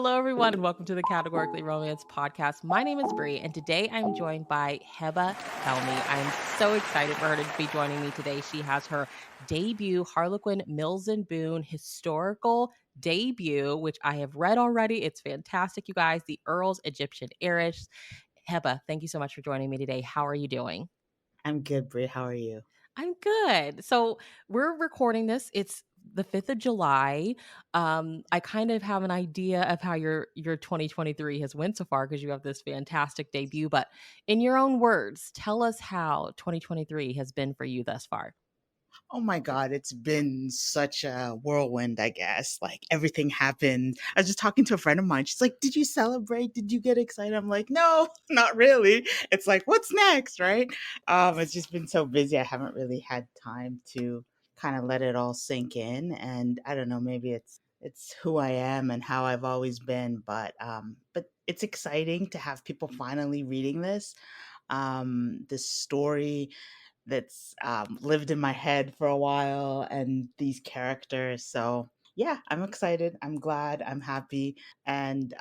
Hello, everyone, and welcome to the Categorically Romance podcast. My name is Brie, and today I'm joined by Heba Helmy. I'm so excited for her to be joining me today. She has her debut Harlequin Mills Boon historical debut, which I have read already. It's fantastic, you guys. The Earl's Egyptian Heiress. Heba, thank you so much for joining me today. How are you doing? I'm good, Brie. How are you? I'm good. So we're recording this. It's the 5th of July. I kind of have an idea of how your 2023 has went so far because you have this fantastic debut. But in your own words, tell us how 2023 has been for you thus far. Oh my God, it's been such a whirlwind, I guess. Like everything happened. I was just talking to a friend of mine. She's like, "Did you celebrate? Did you get excited?" I'm like, "No, not really." It's like, "What's next?" Right? It's just been so busy. I haven't really had time to kind of let it all sink in. And I don't know, maybe it's who I am and how I've always been, but it's exciting to have people finally reading this story that's lived in my head for a while and these characters. So, yeah, I'm excited. I'm glad. I'm happy. And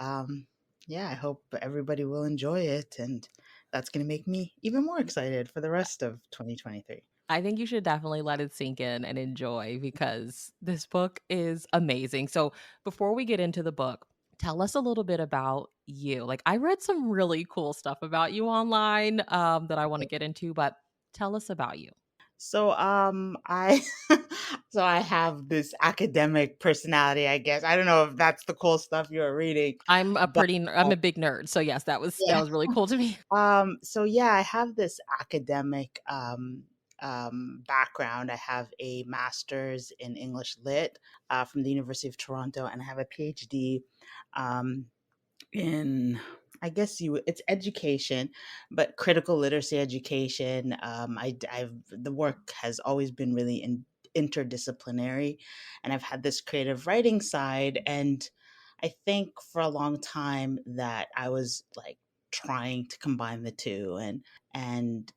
yeah, I hope everybody will enjoy it. And that's going to make me even more excited for the rest of 2023. I think you should definitely let it sink in and enjoy because this book is amazing. So, before we get into the book, tell us a little bit about you. Like, I read some really cool stuff about you online that I want to get into, but tell us about you. I so I have this academic personality, I guess. I don't know if that's the cool stuff you're reading, but I'm a big nerd. So, yes, that yeah. was really cool to me. So yeah, I have this academic background. I have a master's in English Lit from the University of Toronto, and I have a PhD um, in, I guess it's education, but critical literacy education. The work has always been really interdisciplinary, and I've had this creative writing side, and I think for a long time that I was like trying to combine the two and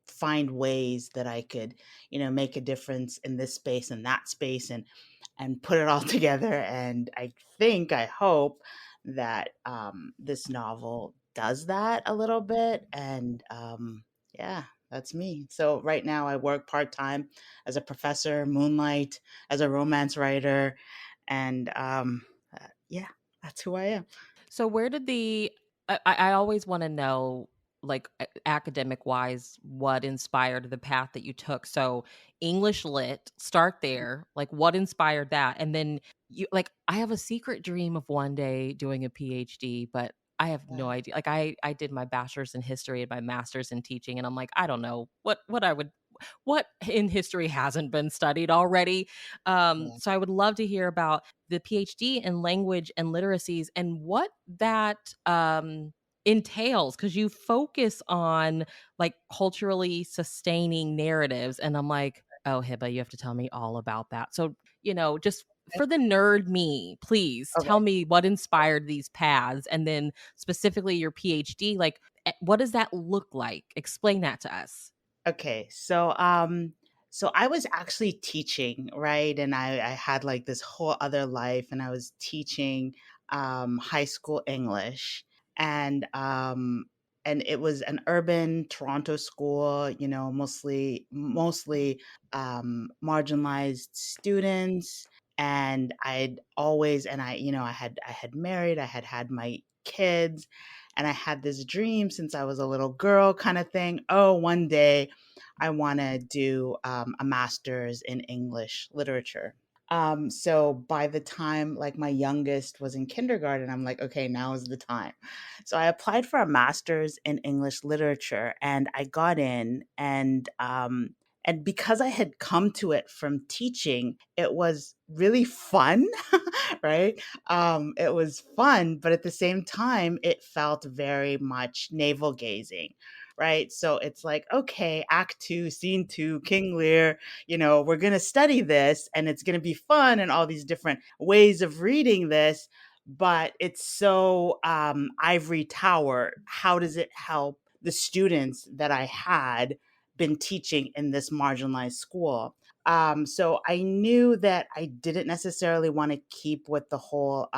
find ways that I could, make a difference in this space and that space and put it all together. And I hope that this novel does that a little bit. And yeah, that's me. So right now I work part time as a professor, moonlight as a romance writer, and yeah, that's who I am. So, where did I always want to know, like, academic wise, what inspired the path that you took. So, English Lit, start there. Like, what inspired that? And then I have a secret dream of one day doing a PhD, but I have no Yeah, idea. Like, I did my bachelor's in history and my master's in teaching, and I'm like, I don't know what in history hasn't been studied already. yeah. So I would love to hear about the PhD in language and literacies and what that entails because you focus on like culturally sustaining narratives. And I'm like, oh, Hiba, you have to tell me all about that. So, just for the nerd me, please tell Okay. me what inspired these paths and then specifically your PhD. Like, what does that look like? Explain that to us. Okay, so I was actually teaching, right? And I had like this whole other life, and I was teaching high school English, and and it was an urban Toronto school, mostly marginalized students. And I had married, I had had my kids, and I had this dream since I was a little girl, kind of thing. Oh, one day I want to do a master's in English literature. So by the time like my youngest was in kindergarten, I'm like, okay, now is the time. So I applied for a master's in English literature, and I got in, and because I had come to it from teaching, it was really fun, right? It was fun, but at the same time, it felt very much navel gazing, right? So it's like, okay, Act Two, Scene Two, King Lear, we're going to study this and it's going to be fun and all these different ways of reading this. But it's so ivory tower. How does it help the students that I had been teaching in this marginalized school. So I knew that I didn't necessarily want to keep with the whole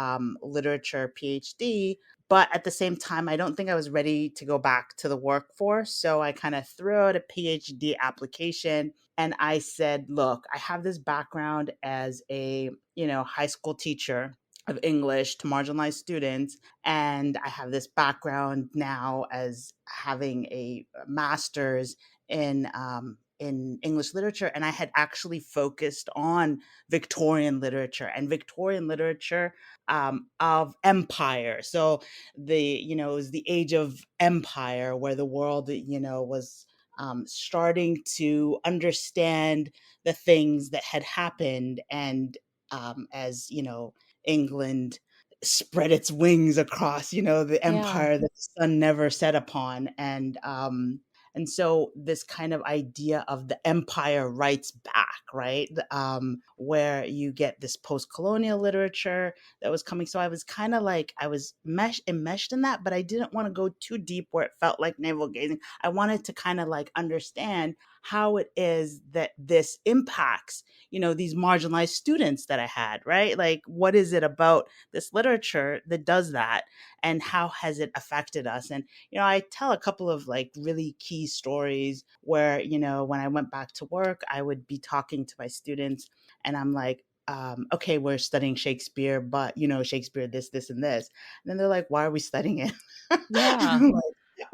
literature PhD, but at the same time, I don't think I was ready to go back to the workforce. So I kind of threw out a PhD application and I said, look, I have this background as a, high school teacher of English to marginalized students. And I have this background now as having a master's in English literature. And I had actually focused on Victorian literature and Victorian literature of empire. So it was the age of empire where the world, was starting to understand the things that had happened. And as England spread its wings across, the Yeah. empire that the sun never set upon. And so this kind of idea of the empire writes back, right? Where you get this post-colonial literature that was coming. So I was kind of like, I was enmeshed in that, but I didn't want to go too deep where it felt like navel gazing. I wanted to kind of like understand how it is that this impacts, these marginalized students that I had, right? Like, what is it about this literature that does that? And how has it affected us? And, I tell a couple of like really key stories where, when I went back to work, I would be talking to my students and I'm like, okay, we're studying Shakespeare, but Shakespeare, this, and this. And then they're like, why are we studying it? Yeah. I'm like,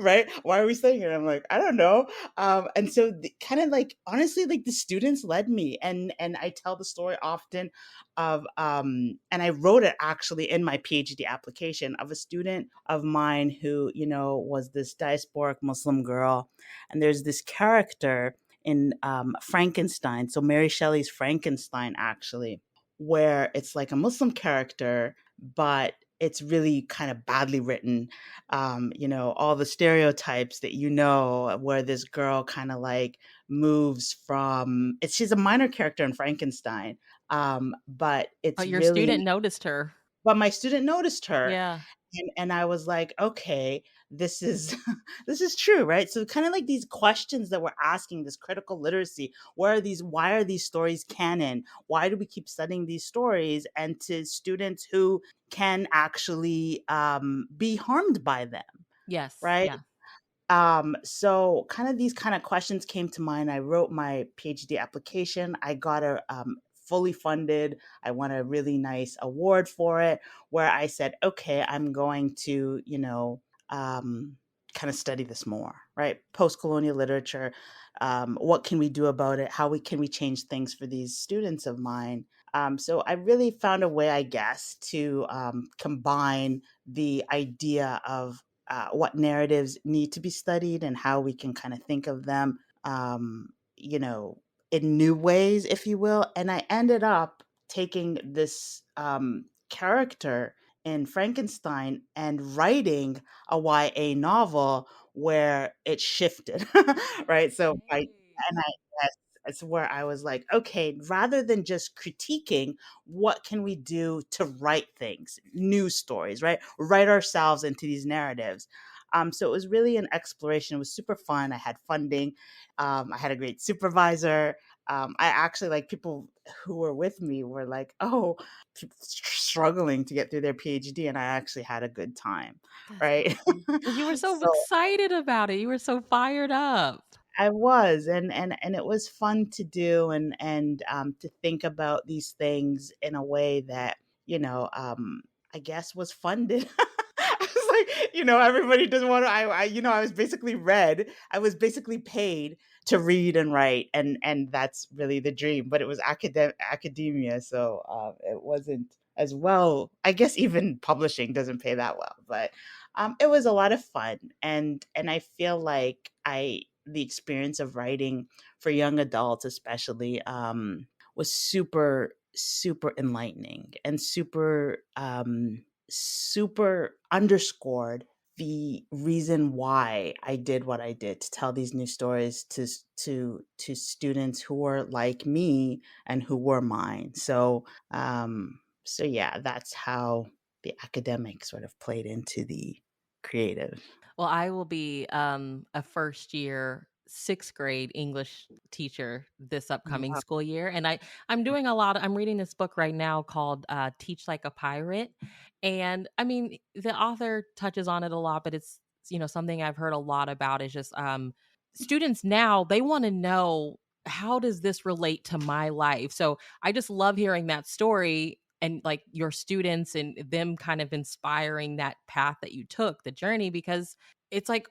right? Why are we studying it? I'm like, I don't know. And so kind of like, honestly, like the students led me. And I tell the story often of, and I wrote it actually in my PhD application of a student of mine who, was this diasporic Muslim girl. And there's this character in Frankenstein. So Mary Shelley's Frankenstein, actually, where it's like a Muslim character, but it's really kind of badly written. All the stereotypes that where this girl kind of like moves from she's a minor character in Frankenstein. But it's But your student really noticed her. but my student noticed her. Yeah. And I was like, okay, this is this is true, right? So kind of like these questions that we're asking, this critical literacy, why are these stories canon? Why do we keep studying these stories? And to students who can actually be harmed by them, Yes. right? Yeah. So kind of these kind of questions came to mind. I wrote my PhD application. I got a fully funded. I won a really nice award for it, where I said, okay, I'm going to, kind of study this more, right? Post-colonial literature. What can we do about it? Can we change things for these students of mine? So I really found a way, I guess, to combine the idea of what narratives need to be studied and how we can kind of think of them, in new ways, if you will. And I ended up taking this character in Frankenstein and writing a YA novel where it shifted, right? So and I, yes, it's where I was like, okay, rather than just critiquing, what can we do to write things, news stories, right? Write ourselves into these narratives. So it was really an exploration. It was super fun. I had funding. I had a great supervisor. I actually like people who were with me were like, oh, struggling to get through their PhD, and I actually had a good time, That's right? awesome. Because you were so So excited about it. You were so fired up. I was, and it was fun to do, and to think about these things in a way that I guess was funded. I was like, everybody doesn't want to. I was basically I was basically paid to read and write, and that's really the dream. But it was academia, so it wasn't as well. I guess even publishing doesn't pay that well, but it was a lot of fun, and I feel like the experience of writing for young adults especially was super super enlightening and super underscored the reason why I did what I did, to tell these new stories to students who were like me and who were mine. So yeah, that's how the academic sort of played into the creative. Well, I will be a first year sixth grade English teacher this upcoming Wow. school year, and I'm doing a lot. I'm reading this book right now called "Teach Like a Pirate," and I mean the author touches on it a lot, but it's something I've heard a lot about is just students now they want to know how does this relate to my life. So I just love hearing that story and like your students and them kind of inspiring that path that you took, the journey, because it's like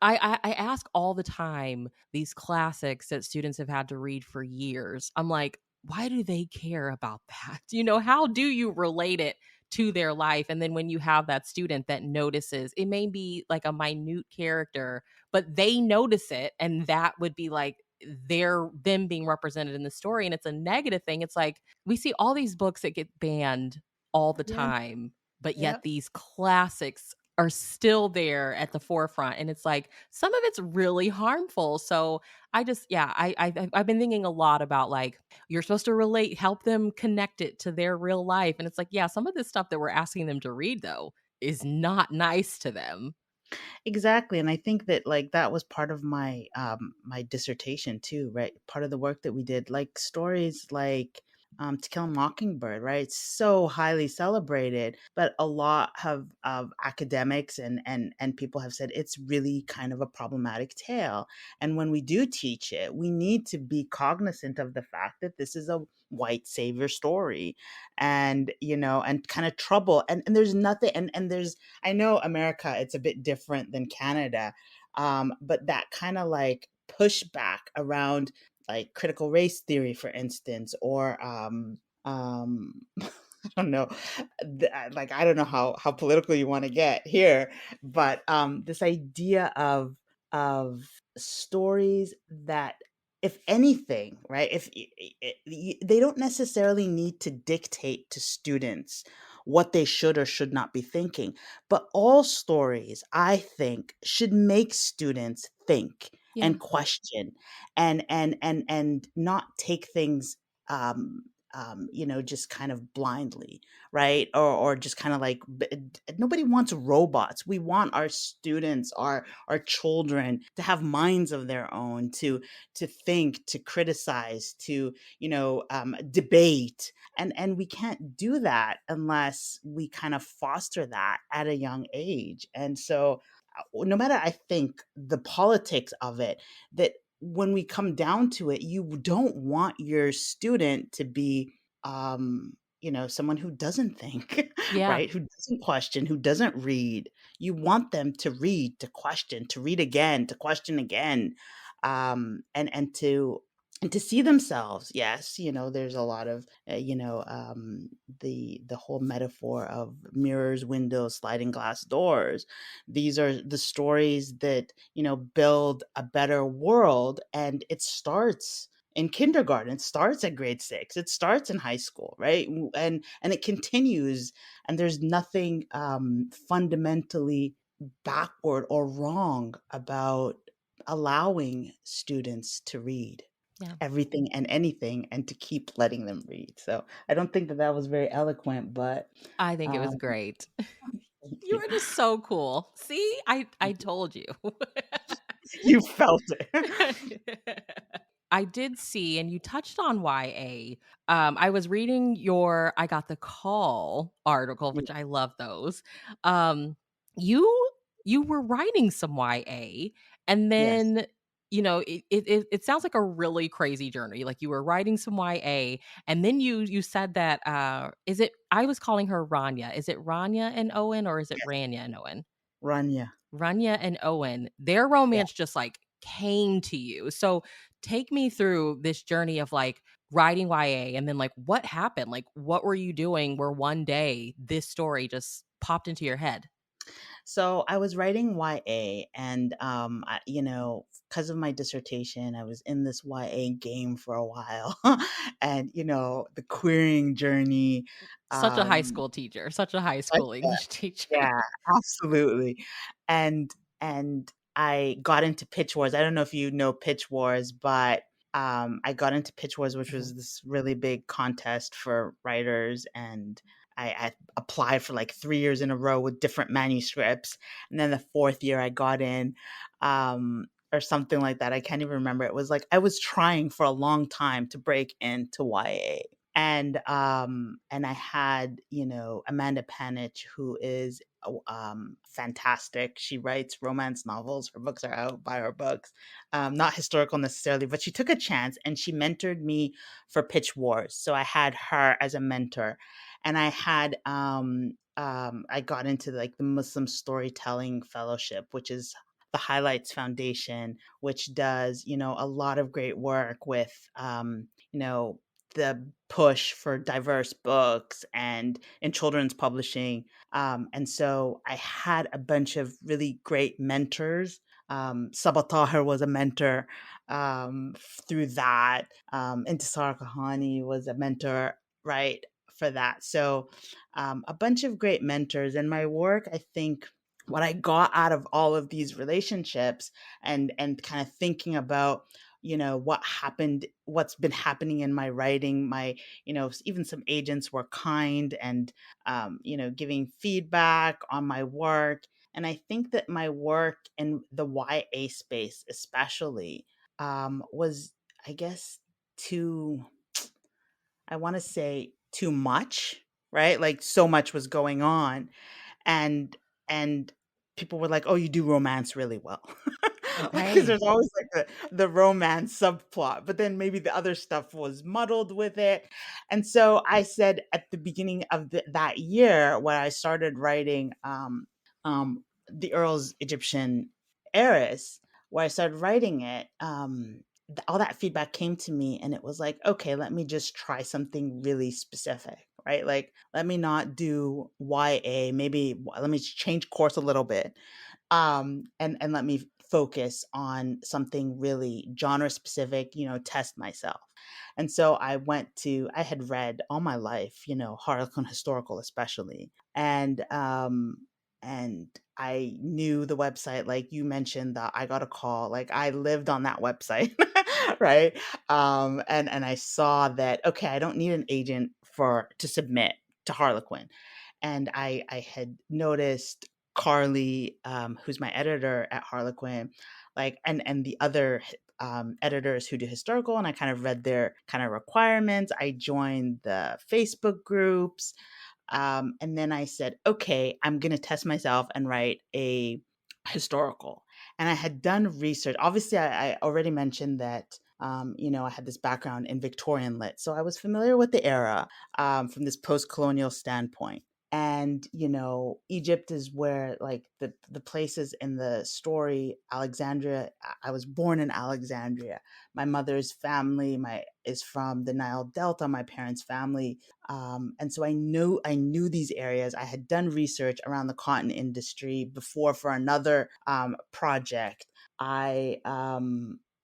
I ask all the time these classics that students have had to read for years. I'm like, why do they care about that? How do you relate it to their life? And then when you have that student that notices, it may be like a minute character, but they notice it, and that would be like them being represented in the story, and it's a negative thing. It's like we see all these books that get banned all the Yeah. time, but yet Yep. these classics are still there at the forefront, and it's like some of it's really harmful. So I just yeah, I've been thinking a lot about like you're supposed to relate, help them connect it to their real life, and it's like yeah, some of this stuff that we're asking them to read though is not nice to them. Exactly, and I think that, like, that was part of my dissertation too, right? Part of the work that we did, like, stories like, To Kill a Mockingbird, right? It's so highly celebrated, but a lot of academics and people have said it's really kind of a problematic tale, and when we do teach it, we need to be cognizant of the fact that this is a white savior story, and, and kinda trouble, and there's nothing, and there's I know America, it's a bit different than Canada, but that kind of like pushback around like critical race theory, for instance, or I don't know, like I don't know how political you want to get here, but this idea of stories that, if anything, right, if they don't necessarily need to dictate to students what they should or should not be thinking, but all stories, I think, should make students think Yeah. and question and not take things just kind of blindly, right? Or just kind of like nobody wants robots. We want our students, our children to have minds of their own, to think, to criticize, to debate, and we can't do that unless we kind of foster that at a young age. And so no matter, I think, the politics of it, that when we come down to it, you don't want your student to be someone who doesn't think, Yeah. right? Who doesn't question, who doesn't read. You want them to read, to question, to read again, to question again, and to see themselves. Yes, there's a lot of the whole metaphor of mirrors, windows, sliding glass doors. These are the stories that build a better world, and it starts in kindergarten, it starts at grade 6, it starts in high school, right? And it continues, and there's nothing fundamentally backward or wrong about allowing students to read Yeah. everything and anything, and to keep letting them read. So I don't think that was very eloquent, but I think it was um, great. thank You you. are just so cool. See? I told you. You felt it. I did see, and you touched on YA. I was reading your I Got the Call article, Yeah. which I love those. Um, you you were writing some YA, and Yes. then it sounds like a really crazy journey. Like you were writing some YA, and then you said that is it? I was calling her Ranya. Is it Ranya and Owen, or is it Yes. Ranya and Owen? Ranya. Ranya and Owen, their Yeah. romance just, like, came to you. So, take me through this journey of, like, writing YA and then, like, what happened? Like, what were you doing where one day this story just popped into your head? So I was writing YA, and because of my dissertation, I was in this YA game for a while, and the querying journey. Such a high Um, school teacher, such a high such school a English teacher. Yeah, absolutely. And I got into Pitch Wars. I don't know if you know Pitch Wars, but I got into Pitch Wars, which Mhm. was this really big contest for writers, and I applied for like 3 years in a row with different manuscripts, and then the fourth year I got in. or something like that. I can't even remember. It was like I was trying for a long time to break into YA. And I had, Amanda Panich, who is fantastic. She writes romance novels. Her books are out. Buy her books. Not historical necessarily, but she took a chance and she mentored me for Pitch Wars. So I had her as a mentor, and I got into like the Muslim Storytelling Fellowship, which is the Highlights Foundation, which does, a lot of great work with, the push for diverse books and in children's publishing. And so I had a bunch of really great mentors. Sabah Taher was a mentor through that. Intisar Kahani was a mentor, right, for that. So a bunch of great mentors. And my work, I think, what I got out of all of these relationships and kind of thinking about, what happened, what's been happening in my writing, even some agents were kind and, giving feedback on my work. And I think that my work in the YA space, especially, was, I guess, too, I want to say too much, right? Like so much was going on, and and people were like, "Oh, you do romance really well." Like, 'cause Okay. there's always, like, the romance subplot, but then maybe the other stuff was muddled with it, and so I said at the beginning of that year when I started writing, the Earl's Egyptian Heiress, where I started writing it, all that feedback came to me, and it was like, "Okay, let me just try something really specific," right? Like, let me not do YA, maybe let me change course a little bit, and let me focus on something really genre specific, test myself. And so I had read all my life, Harlequin historical especially, and I knew the website, like you mentioned, that I got a call, like I lived on that website, right? And I saw that, okay, I don't need an agent for to submit to Harlequin. And I had noticed Carly, who's my editor at Harlequin, like, and the other editors who do historical, and I kind of read their kind of requirements. I joined the Facebook groups, and then I said, okay, I'm going to test myself and write a historical. And I had done research. Obviously, I already mentioned that, I had this background in Victorian lit. So I was familiar with the era from this post colonial standpoint. And, Egypt is where, like, the places in the story, Alexandria. I was born in Alexandria. My mother's family is from the Nile Delta. My parents' family, and so I knew these areas. I had done research around the cotton industry before for another project. I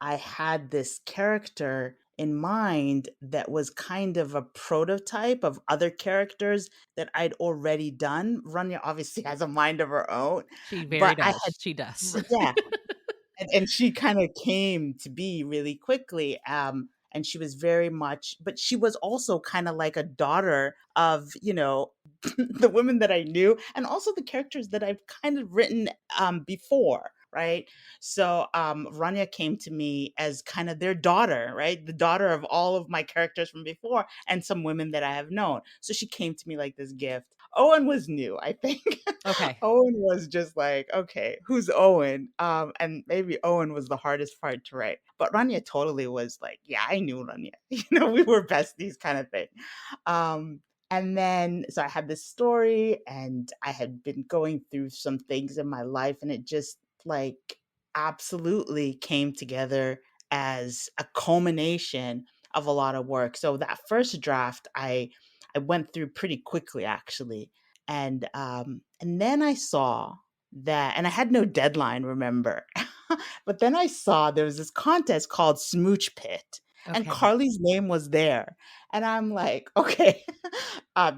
had this character in mind that was kind of a prototype of other characters that I'd already done. Ranya obviously has a mind of her own, She very but I had, does. She does. yeah, and she kinda came to be really quickly, and she was very much, but she was also kinda like a daughter of, the women that I knew, and also the characters that I've kind of written, before, right? So, Rania came to me as kind of their daughter, right? The daughter of all of my characters from before and some women that I have known. So she came to me like this gift. Owen was new, I think. Okay. Owen was just like, okay, who's Owen? And maybe Owen was the hardest part to write. But Rania totally was like, yeah, I knew Rania. We were besties kind of thing. Um, and then, so I had this story, and I had been going through some things in my life, and it just like absolutely came together as a culmination of a lot of work. So that first draft, I went through pretty quickly actually, and then I saw that, and I had no deadline, remember. But then I saw there was this contest called Smooch Pit, and Okay. Carly's name was there. And I'm like, okay,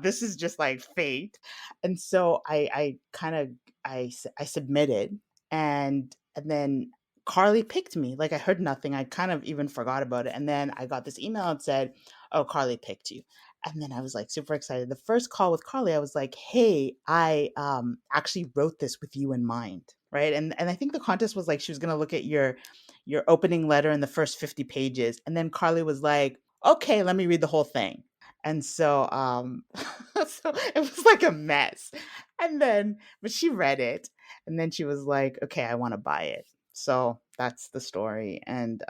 this is just like fate. And so I kind of I submitted, and then Carly picked me. Like, I heard nothing. I kind of even forgot about it. And then I got this email that said, "Oh, Carly picked you." And then I was like super excited. The first call with Carly, I was like, "Hey, I actually wrote this with you in mind." Right. And I think the contest was like she was gonna look at your opening letter in the first 50 pages. And then Carly was like, "Okay, let me read the whole thing." And so so it was like a mess. And then but she read it and then she was like, "Okay, I want to buy it." So that's the story. And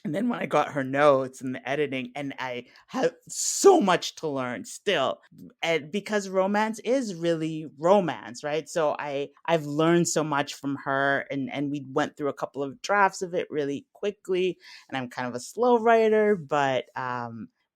then when I got her notes and the editing, and I have so much to learn still, and because romance is really romance, right? So I've learned so much from her, and we went through a couple of drafts of it really quickly. And I'm kind of a slow writer, but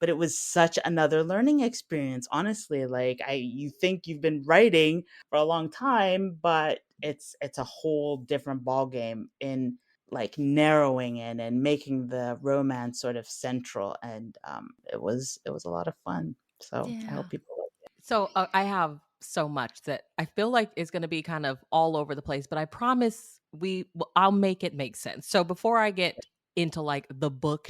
it was such another learning experience. Honestly, like you think you've been writing for a long time, but it's a whole different ball game in like narrowing in and making the romance sort of central. And it was a lot of fun. So I Yeah. hope people like it. So I have so much that I feel like is going to be kind of all over the place, but I promise I'll make it make sense. So before I get into like the book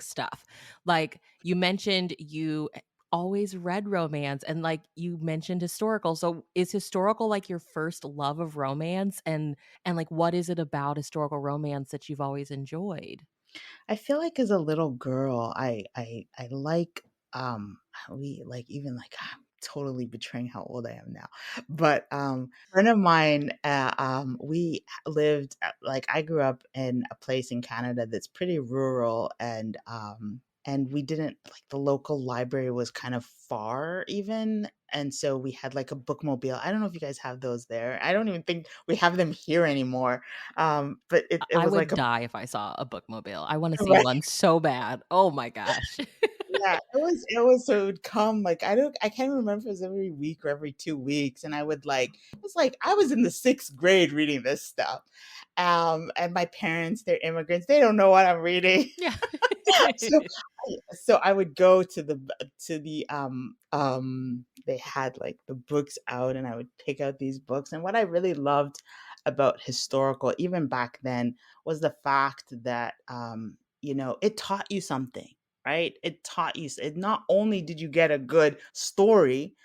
stuff, like you mentioned you always read romance and like you mentioned historical. So is historical like your first love of romance, and like what is it about historical romance that you've always enjoyed? I feel like as a little girl, I like we like even like I'm totally betraying how old I am now. But a friend of mine, we lived like I grew up in a place in Canada that's pretty rural, and we didn't like the local library was kind of far even. And so we had like a bookmobile. I don't know if you guys have those there. I don't even think we have them here anymore. But it I was like would a die if I saw a bookmobile. I wanna see right. one so bad. Oh my gosh. Yeah, it was so it would come, like, I can't remember if it was every week or every 2 weeks, and I would, like it was like I was in the 6th grade reading this stuff. And my parents, they're immigrants, they don't know what I'm reading. Yeah. So I would go to they had, like, the books out, and I would pick out these books. And what I really loved about historical, even back then, was the fact that, it taught you something, right? It taught you it not only did you get a good story,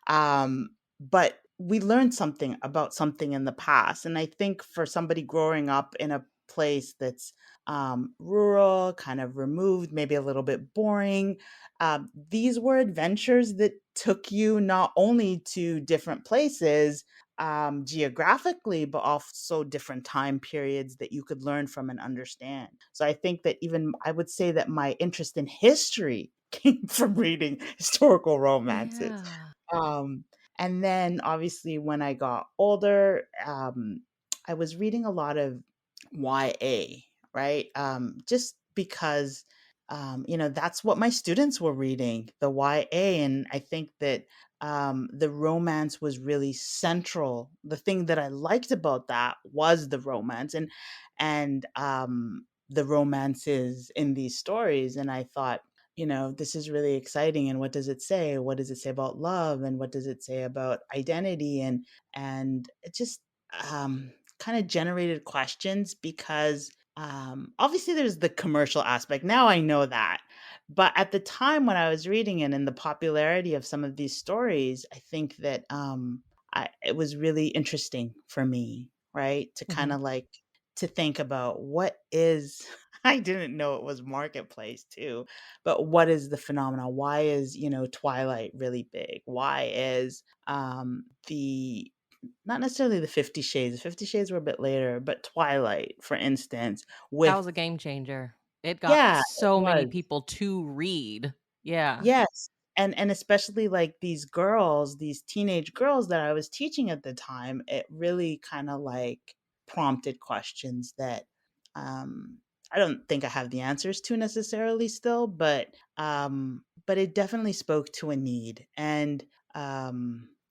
but we learned something about something in the past. And I think for somebody growing up in a place that's rural, kind of removed, maybe a little bit boring. These were adventures that took you not only to different places geographically, but also different time periods that you could learn from and understand. So I think that even I would say that my interest in history came from reading historical romances. Yeah. Um, and then obviously when I got older, I was reading a lot of YA, right? Just because, that's what my students were reading, the YA. And I think that the romance was really central. The thing that I liked about that was the romance and the romances in these stories. And I thought, this is really exciting. And what does it say? What does it say about love? And what does it say about identity? And it just kind of generated questions because obviously there's the commercial aspect. Now I know that. But at the time when I was reading it and the popularity of some of these stories, I think that it was really interesting for me, right? To kind Mhm. of like to think about what is I didn't know it was marketplace too, but what is the phenomenon? Why is, Twilight really big? Why is the not necessarily the 50 Shades. The 50 Shades were a bit later, but Twilight, for instance, That with was a game changer. It got yeah, it so many was. people to read. Yeah. Yes, and especially, like, these girls, these teenage girls that I was teaching at the time, it really kinda, like, prompted questions that, I don't think I have the answers to necessarily still, but it definitely spoke to a need. And,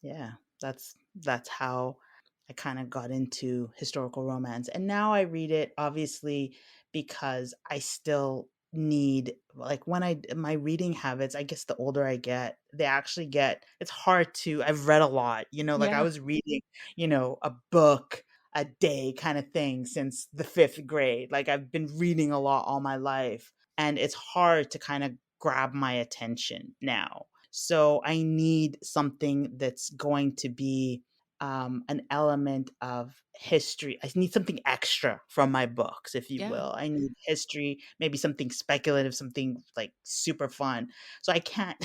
yeah, that's how I kinda got into historical romance. And now I read it, obviously, because I still need like when I my reading habits, I guess the older I get, they actually get it's hard to I've read a lot, like I Yeah. was reading, a book a day kind of thing since the fifth grade. Like I've been reading a lot all my life, and it's hard to kind of grab my attention now. So I need something that's going to be an element of history. I need something extra from my books, if you Yeah. will. I need history, maybe something speculative, something like super fun. So I can't,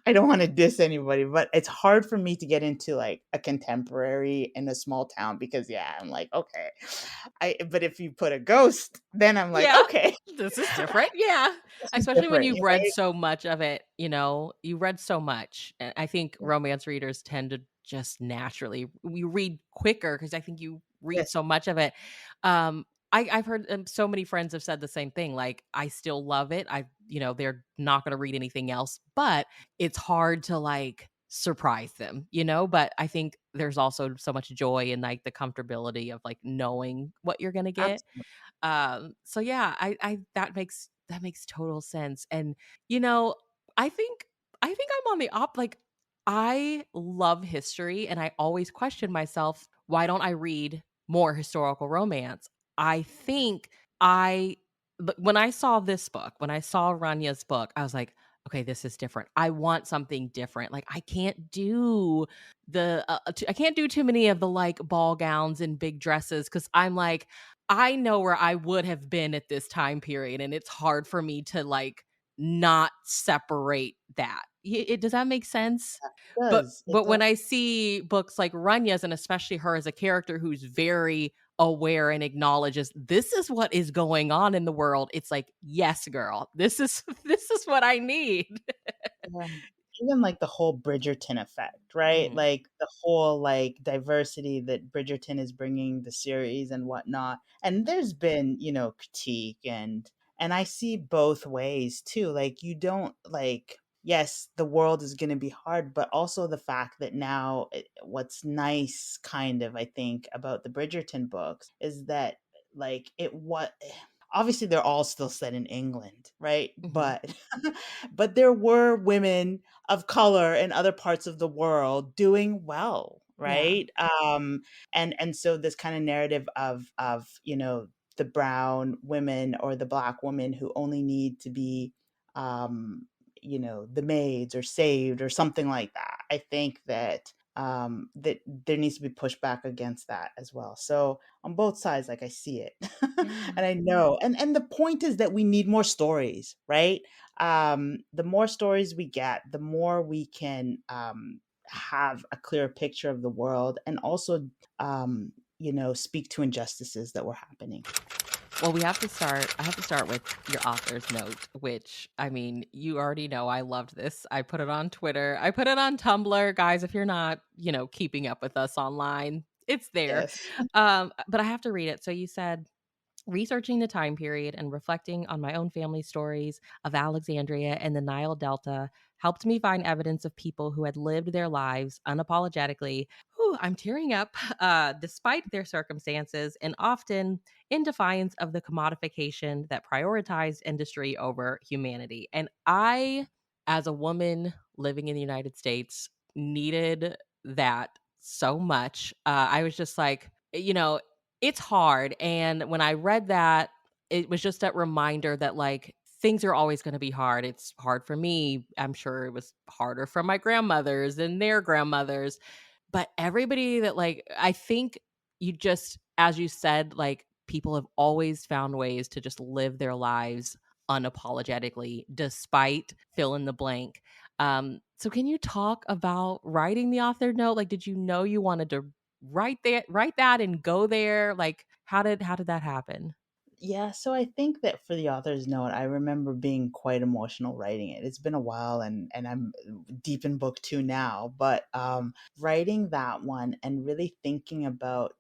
I don't want to diss anybody, but it's hard for me to get into like a contemporary in a small town because, yeah, I'm like, okay. But if you put a ghost, then I'm like, Yeah. okay, This is different. Yeah. this is Especially when different, you've read right? so much of it, you read so much. And I think romance readers tend to just naturally we read quicker because I think you read Yes, so much of it. I've heard so many friends have said the same thing. Like, I still love it. They're not going to read anything else, but it's hard to like surprise them. But I think there's also so much joy in like the comfortability of like knowing what you're going to get. absolutely. So yeah, I that makes total sense. And you know, I think I'm on the like I love history and I always question myself, why don't I read more historical romance? I think I but when I saw this book, when I saw Ranya's book, I was like, okay, this is different. I want something different. Like I can't do too many of the like ball gowns and big dresses cuz I'm like I know where I would have been at this time period, and it's hard for me to, like, not separate that. Does that make sense? But It but does. when I see books like Runya's, and especially her as a character who's very aware and acknowledges, "This is what is going on in the world," it's like, "Yes, girl. This is this is what I need." Yeah. Even, like, the whole Bridgerton effect, right? Mhm. Like, the whole, like, diversity that Bridgerton is bringing the series and whatnot, and there's been, critique and I see both ways too, like, you don't like yes, the world is gonna be hard, but also the fact that now what's nice kind of, I think, about the Bridgerton books is that, like, obviously, they're all still set in England, right? Mhm. But but there were women of color in other parts of the world doing well, Yeah. right? And so this kind of narrative of the brown women or the black woman who only need to be um, the maids or saved or something like that. I think that there needs to be pushback against that as well. So on both sides, like I see it, Yeah. and I know, and the point is that we need more stories, right? The more stories we get, the more we can have a clear picture of the world, and also, speak to injustices that were happening. Well, I have to start with your author's note, which I mean, you already know I loved this. I put it on Twitter. I put it on Tumblr. Guys, if you're not, keeping up with us online, it's there. Yes. But I have to read it. So you said researching the time period and reflecting on my own family stories of Alexandria and the Nile Delta helped me find evidence of people who had lived their lives unapologetically. Whew, I'm tearing up, despite their circumstances, and often in defiance of the commodification that prioritized industry over humanity. And I, as a woman living in the United States, needed that so much. I was just like, it's hard, and when I read that, it was just that reminder that, like, things are always gonna be hard. It's hard for me. I'm sure it was harder for my grandmothers and their grandmothers, but everybody that, like I think you just as you said, like, people have always found ways to just live their lives unapologetically despite fill in the blank. So can you talk about writing the author note? Like, did you know you wanted to write that and go there? Like, how did that happen? Yeah, so I think that for the author's note, I remember being quite emotional writing it. It's been a while, and I'm deep in book 2 now, but, writing that one and really thinking about,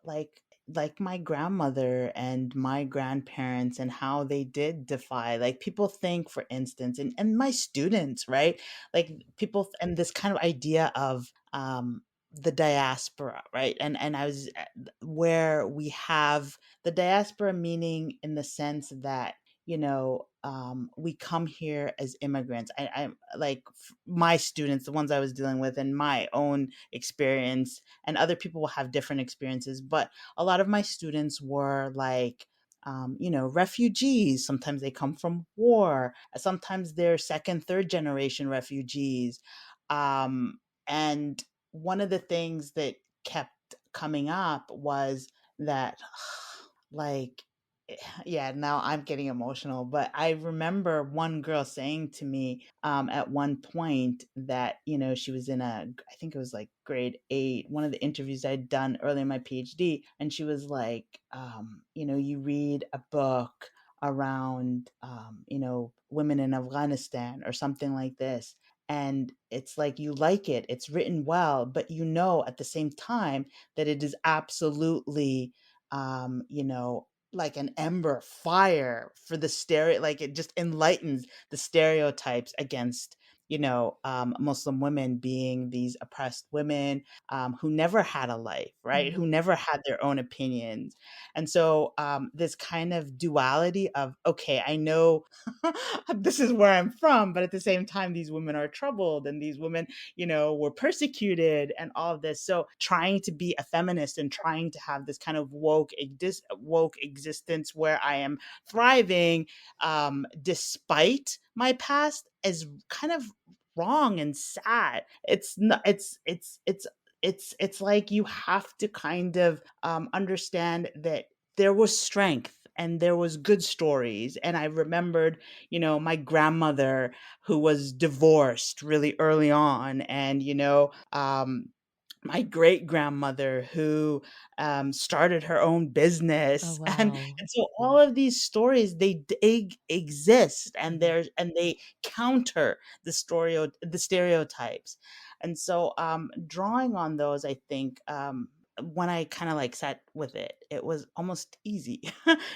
like my grandmother and my grandparents and how they did defy, like, people think, for instance, and my students, right? Like, people and this kind of idea of, the diaspora, right? And I was where we have the diaspora, meaning in the sense that, we come here as immigrants. I like my students, the ones I was dealing with, and my own experience, and other people will have different experiences. But a lot of my students were like, refugees. Sometimes they come from war. Sometimes they're second, third generation refugees. Um, and one of the things that kept coming up was that, like, yeah, now I'm getting emotional, but I remember one girl saying to me at one point that, she was in I think it was like grade 8, one of the interviews I'd done early in my PhD. And she was like, you read a book around, women in Afghanistan or something like this. And it's like, you like it, it's written well, but at the same time that it is absolutely, like an ember fire for the like it just enlightens the stereotypes against, Muslim women being these oppressed women, who never had a life, right? Who Mhm. never had their own opinions. And so, this kind of duality of, okay, I know this is where I'm from, but at the same time, these women are troubled, and these women, were persecuted, and all of this. So trying to be a feminist and trying to have this kind of woke existence where I am thriving, despite my past, is kind of wrong and sad. It's not. It's like, you have to kind of understand that there was strength and there was good stories. And I remembered, my grandmother, who was divorced really early on, and my great grandmother, who started her own Oh, business. wow. And so all of these stories, they exist, and Mhm. they counter the stereotypes. And so, drawing on those, I think, when I kind of like sat with it, it was almost easy.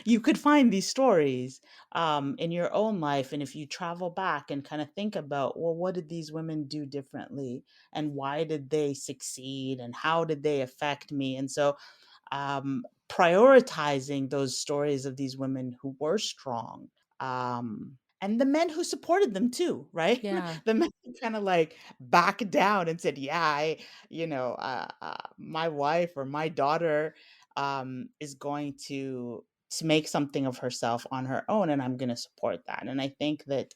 You could find these stories in your own life, and if you travel back and kind of think about, well, what did these women do differently, and why did they succeed, and how did they affect me? And so, prioritizing those stories of these women who were strong, and the men who supported them too, right? Yeah. The men who kind of like backed down and said, yeah, my wife or my daughter is going to make something of herself on her own, and I'm going to support that. And I think that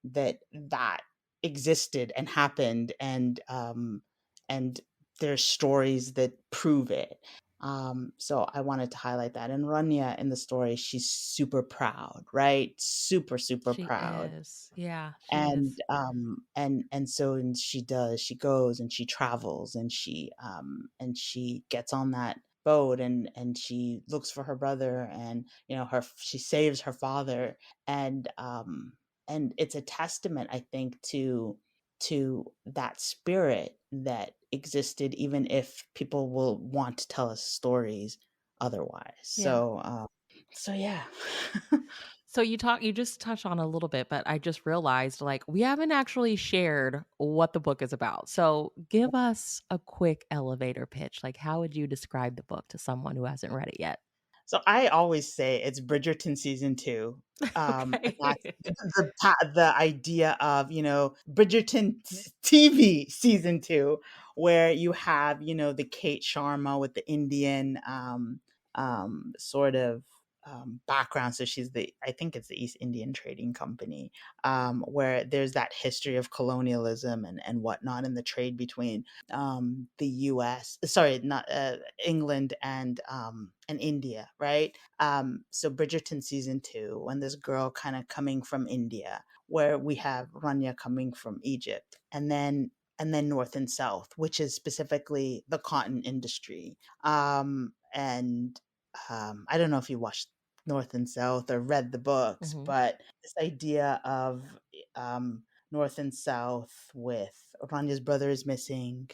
that existed and happened, and there's stories that prove it. So I wanted to highlight that. And Ranya in the story, she's super proud, right? Super, super She proud. is. Yeah, she And is. she goes and she travels, and she gets on that boat, and she looks for her brother, and she saves her father. And it's a testament, I think, to that spirit that existed, even if people will want to tell us stories otherwise. Yeah. So yeah. So you just touched on a little bit, but I just realized like we haven't actually shared what the book is about. So give us a quick elevator pitch. Like how would you describe the book to someone who hasn't read it yet? So I always say it's Bridgerton season 2. That's Okay. the idea of, Bridgerton TV season 2, where you have, the Kate Sharma with the Indian sort of background. So I think it's the East Indian Trading Company, where there's that history of colonialism and whatnot, in the trade between the U.S. Sorry, not England and India, right? So Bridgerton season 2, when this girl kind of coming from India, where we have Ranya coming from Egypt, and then North and South, which is specifically the cotton industry. And I don't know if you watched North and South or read the books, Mhm. but this idea of North and South, with Ranya's brother is missing.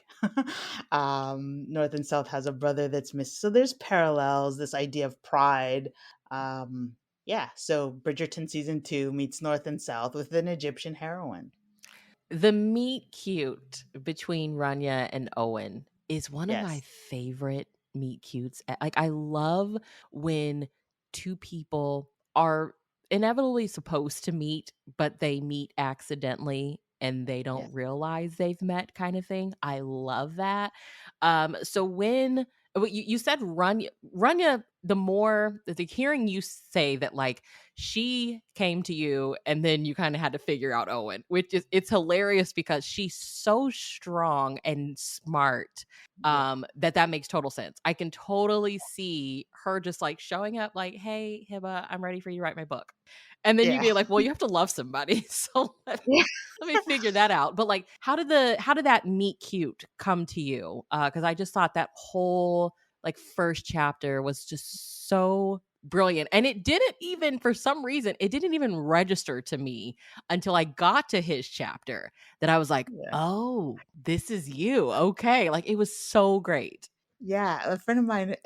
North and South has a brother that's missing. So there's parallels, this idea of pride. Yeah, so Bridgerton season 2 meets North and South with an Egyptian heroine. The meet cute between Ranya and Owen is one of my Yes. favorite meet cutes. Like I love when two people are inevitably supposed to meet, but they meet accidentally and they Yeah. don't realize they've met kind of thing. I love that. So when you said Ranya, the hearing you say that like she came to you and then you kind of had to figure out Owen, which is it's hilarious because she's so strong and smart Yeah. that makes total sense. I can totally see her just like showing up like, "Hey, Hiba, I'm ready for you to write my book." And then you Yeah. be like, "Well, you have to love somebody." So let me figure that out. But like how did that meet cute come to you? Cuz I just thought that whole like first chapter was just so brilliant. And it didn't even for some reason, it didn't even register to me until I got to his chapter that I was like, Yeah. "Oh, this is you." Okay. Like it was so great. Yeah, a friend of mine,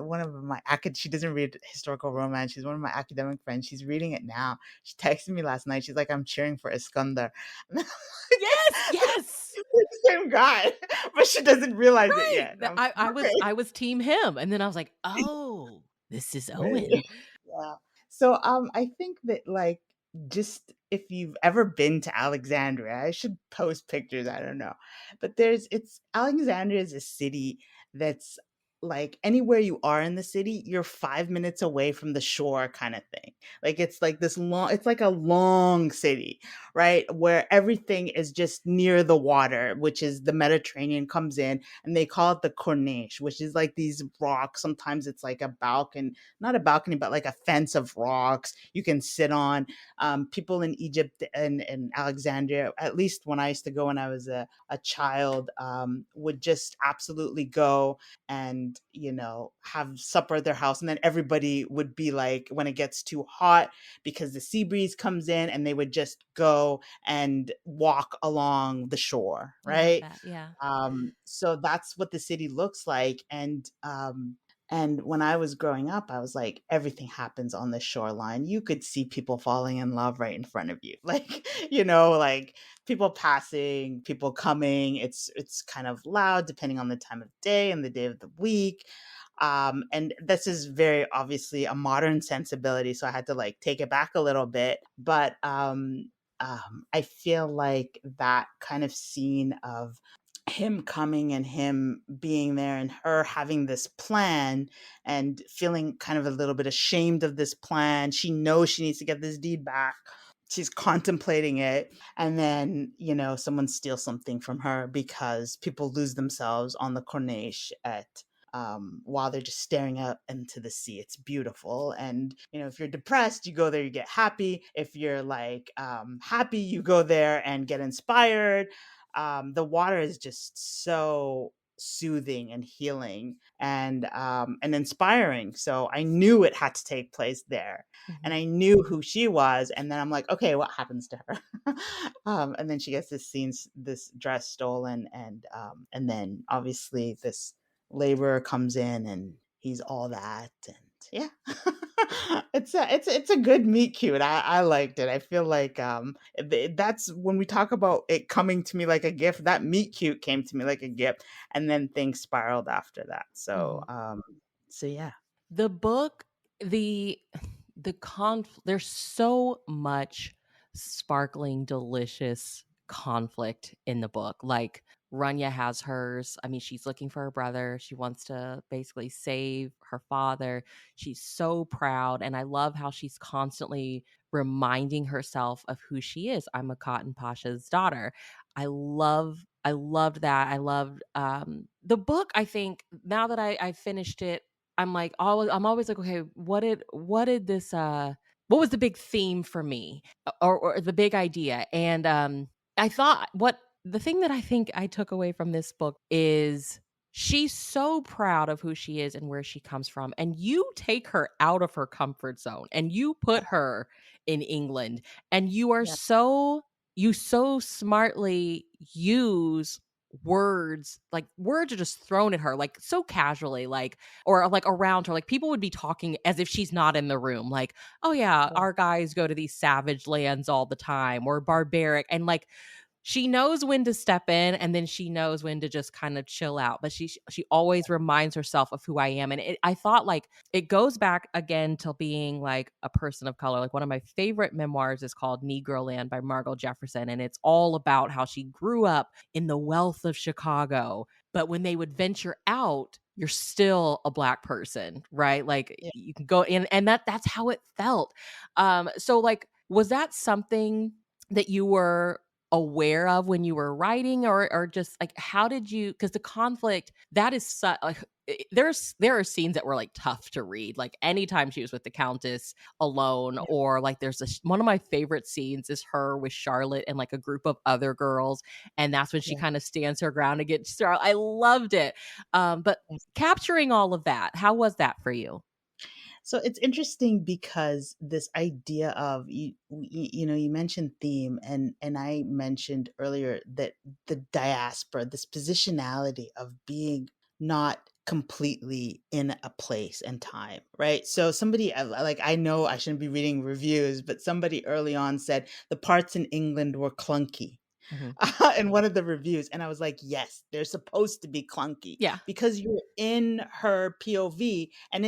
one of my she doesn't read historical romance. She's one of my academic friends. She's reading it now. She texted me last night. She's like, "I'm cheering for Iskandar." And I'm like, Yes, yes. "We're the same guy," but she doesn't realize it Right. yet. And I'm like, "Okay." I was team him, and then I was like, "Oh, this is Right. Owen." Yeah. So, I think that, like, just if you've ever been to Alexandria, I should post pictures, I don't know. But it's Alexandria is a city that's like anywhere you are in the city, you're 5 minutes away from the shore kind of thing. Like it's like this long it's like a long city, right? Where everything is just near the water, which is the Mediterranean comes in, and they call it the Corniche, which is like these rocks. Sometimes it's like a balcony, not a balcony, but like a fence of rocks you can sit on. People in Egypt and Alexandria, at least when I used to go when I was a child, would just absolutely go and, have supper at their house. And then everybody would be like, when it gets too hot, because the sea breeze comes in, and they would just go and walk along the shore, I love right? that. Yeah. So that's what the city looks like. And when I was growing up, I was like, everything happens on the shoreline. You could see people falling in love right in front of you. Like, like people passing, people coming. It's kind of loud depending on the time of day and the day of the week. And this is very obviously a modern sensibility. So I had to like take it back a little bit. But I feel like that kind of scene of him coming and him being there and her having this plan and feeling kind of a little bit ashamed of this plan. She knows she needs to get this deed back. She's contemplating it. And then, someone steals something from her because people lose themselves on the Corniche while they're just staring out into the sea. It's beautiful. And, if you're depressed, you go there, you get happy. If you're like happy, you go there and get inspired. The water is just so soothing and healing and inspiring. So I knew it had to take place there, and Mhm. I knew who she was. And then I'm like, okay, what happens to her? And then she gets this dress stolen, and then obviously this laborer comes in, and he's all that. And yeah. It's a good meet cute. I liked it. I feel like that's when we talk about it coming to me like a gift. That meet cute came to me like a gift, and then things spiraled after that. So Mhm. so yeah. The book, the there's so much sparkling, delicious conflict in the book. Like Ranya has hers. I mean, she's looking for her brother. She wants to basically save her father. She's so proud. And I love how she's constantly reminding herself of who she is. I'm a Cotton Pasha's daughter. I loved that. I loved the book. I think now that I finished it, I'm always like, okay, what did this what was the big theme for me or the big idea? And I thought what the thing that I think I took away from this book is she's so proud of who she is and where she comes from. And you take her out of her comfort zone and you put her in England and Yeah. you so smartly use words are just thrown at her like so casually or like around her like people would be talking as if she's not in the room like oh yeah Yeah. our guys go to these savage lands all the time or barbaric and like she knows when to step in, and then she knows when to just kind of chill out, but she always reminds herself of who I am, and I thought, like, it goes back again to being, like, a person of color. Like, one of my favorite memoirs is called Negroland by Margot Jefferson, and it's all about how she grew up in the wealth of Chicago, but when they would venture out, you're still a Black person, right? Like, Yeah. you can go in, and that's how it felt. So, like, was that something that you were aware of when you were writing, or just, like, how did you, because the conflict, that is like, there are scenes that were, like, tough to read, like, anytime she was with the Countess alone, Yeah. or, like, there's this one of my favorite scenes is her with Charlotte and, like, a group of other girls, and that's when she Yeah. kind of stands her ground against Charlotte. I loved it. But Yeah. capturing all of that, how was that for you? So it's interesting because this idea of you know, you mentioned theme, and I mentioned earlier that the diaspora, this positionality of being not completely in a place and time, right? So somebody like, I know I shouldn't be reading reviews, but somebody early on said the parts in England were clunky. Mhm. In one of the reviews, and I was like, "Yes, they're supposed to be clunky Yeah, because you're in her POV, and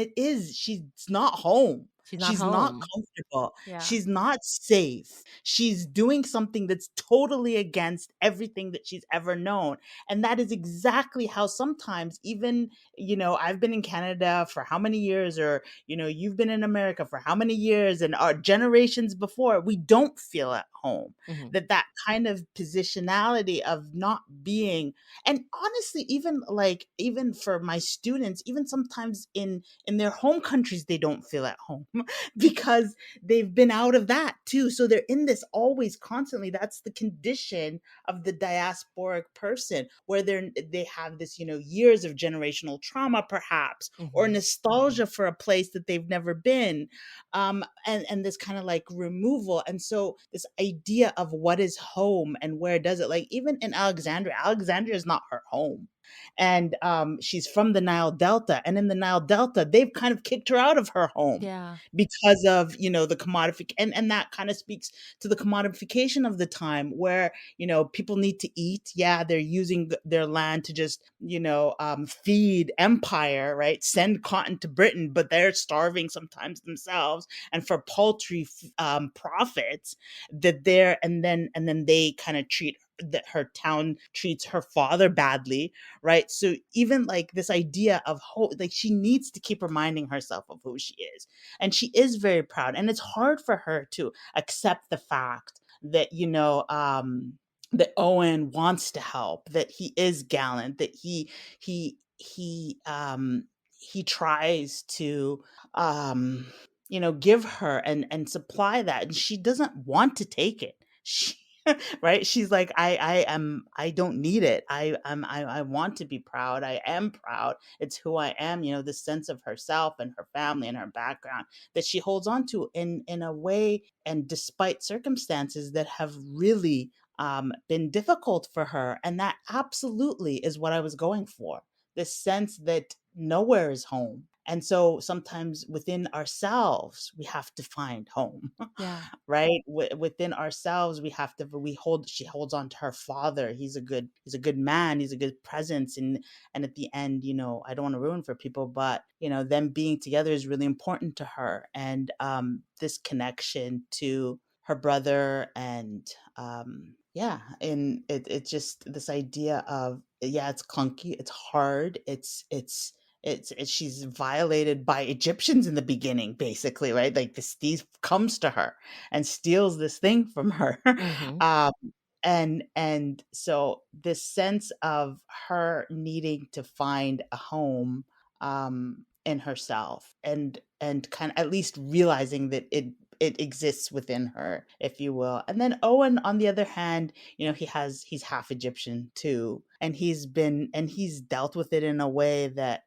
she's not home. she's not She's not home. comfortable. Yeah. She's not safe. She's doing something that's totally against everything that she's ever known." And that is exactly how sometimes, even, you know, I've been in Canada for how many years, or, you know, you've been in America for how many years, and our generations before, we don't feel at home. Mhm. That kind of positionality of not being, and honestly, even like, even for my students, even sometimes in their home countries, they don't feel at home because they've been out of that too, so they're in this always constantly. That's the condition of the diasporic person, where they have this, you know, years of generational trauma perhaps, or Mhm. nostalgia for a place that they've never been, and this kind of like removal. And so this idea of what is home and where does it, like, even in Alexandria is not her home. And she's from the Nile Delta, and in the Nile Delta they've kind of kicked her out of her home Yeah. because of, you know, the commodification, and that kind of speaks to the commodification of the time, where, you know, people need to eat. Yeah, they're using their land to just, you know, feed empire, right, send cotton to Britain, but they're starving sometimes themselves, and for paltry profits, that they're, and then they kind of treat, that her town treats her father badly, right? So even like this idea of hope, like, she needs to keep reminding herself of who she is, and she is very proud, and it's hard for her to accept the fact that, you know, that Owen wants to help, that he is gallant, that he tries to, um you know, give her and supply that, and she doesn't want to take it. She right? She's like, I don't need it. I want to be proud. I am proud. It's who I am, you know, the sense of herself and her family and her background that she holds on to in a way, and despite circumstances that have really been difficult for her. And that absolutely is what I was going for. This sense that nowhere is home. And so sometimes within ourselves, we have to find home. Yeah. Right? Within ourselves, we have to, she holds on to her father. He's a good man. He's a good presence. And at the end, you know, I don't want to ruin for people, but, you know, them being together is really important to her. And this connection to her brother, and yeah, and it's just this idea of, yeah, it's clunky, it's hard, it's she's violated by Egyptians in the beginning, basically, right? Like, this thief comes to her and steals this thing from her. Mhm. um, and so this sense of her needing to find a home in herself, and kind of at least realizing that it exists within her, if you will. And then Owen, on the other hand, you know, he's half Egyptian too, and he's dealt with it in a way that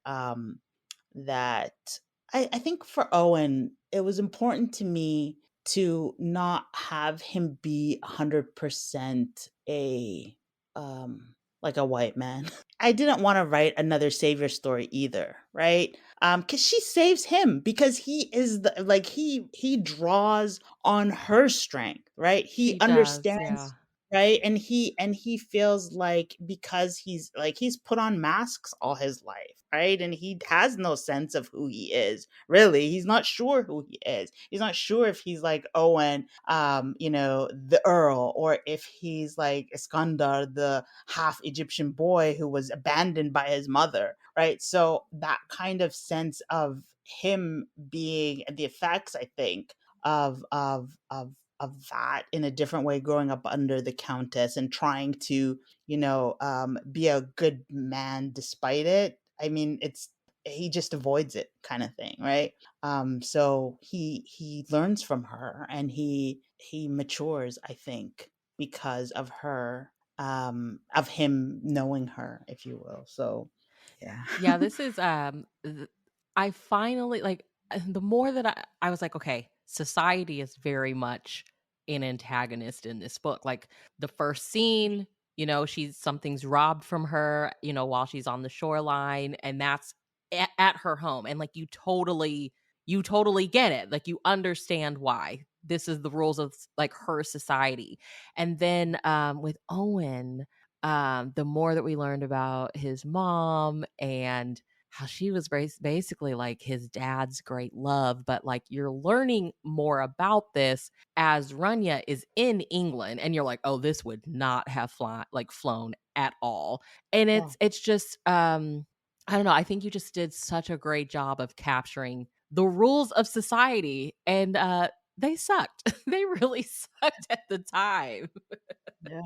that I think for Owen, it was important to me to not have him be 100% a like a white man. I didn't want to write another savior story either, right? Cuz she saves him because he is the, like, he draws on her strength, right? He She does, understands yeah. right? And he feels like, because he's put on masks all his life, right? And he has no sense of who he is. Really, he's not sure who he is. He's not sure if he's like Owen, the Earl, or if he's like Iskandar, the half Egyptian boy who was abandoned by his mother, right? So that kind of sense of him being the effects, I think, of that in a different way, growing up under the countess and trying to, be a good man despite it. I mean, he just avoids it, kind of thing, right? So he learns from her, and he matures, I think, because of her, of him knowing her, if you will. So yeah. Yeah, this is I finally like the more that I was like, okay, society is very much an antagonist in this book. Like the first scene, she's something's robbed from her, while she's on the shoreline, and that's at her home. And like you totally get it. Like you understand why. This is the rules of like her society. And then with Owen, the more that we learned about his mom and how she was basically like his dad's great love, but like you're learning more about this as Ranya is in England, and you're like, oh, this would not have flown at all. And Yeah. it's just I don't know. I think you just did such a great job of capturing the rules of society, and they sucked. They really sucked at the time. Yeah.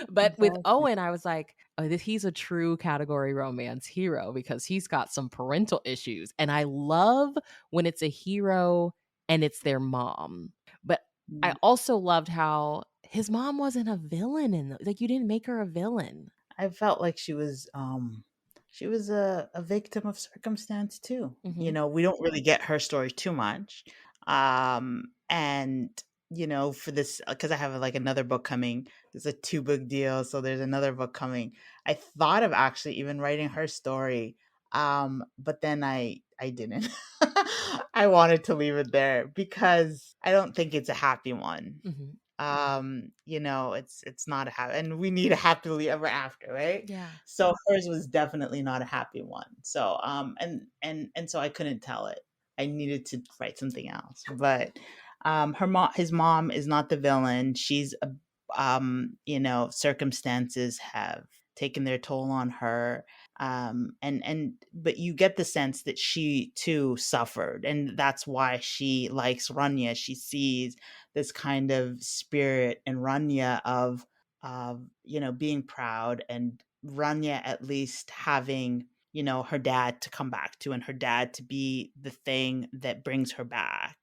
But with Exactly. Owen, I was like, "Oh, he's a true category romance hero because he's got some parental issues." And I love when it's a hero and it's their mom. But I Yeah. also loved how his mom wasn't a villain like you didn't make her a villain. I felt like she was a victim of circumstance too. Mhm. We don't really get her story too much. And for this, because I have like another book coming. There's a two-book deal, so there's another book coming. I thought of actually even writing her story. But then I didn't. I wanted to leave it there because I don't think it's a happy one. Mhm. It's not a happy, and we need a happily ever after, right? Yeah. So hers was definitely not a happy one. So and so I couldn't tell it. I needed to write something else. But his mom is not the villain. She's a circumstances have taken their toll on her. And but you get the sense that she too suffered, and that's why she likes Ranya. She sees this kind of spirit in Ranya of being proud, and Ranya at least having her dad to come back to, and her dad to be the thing that brings her back.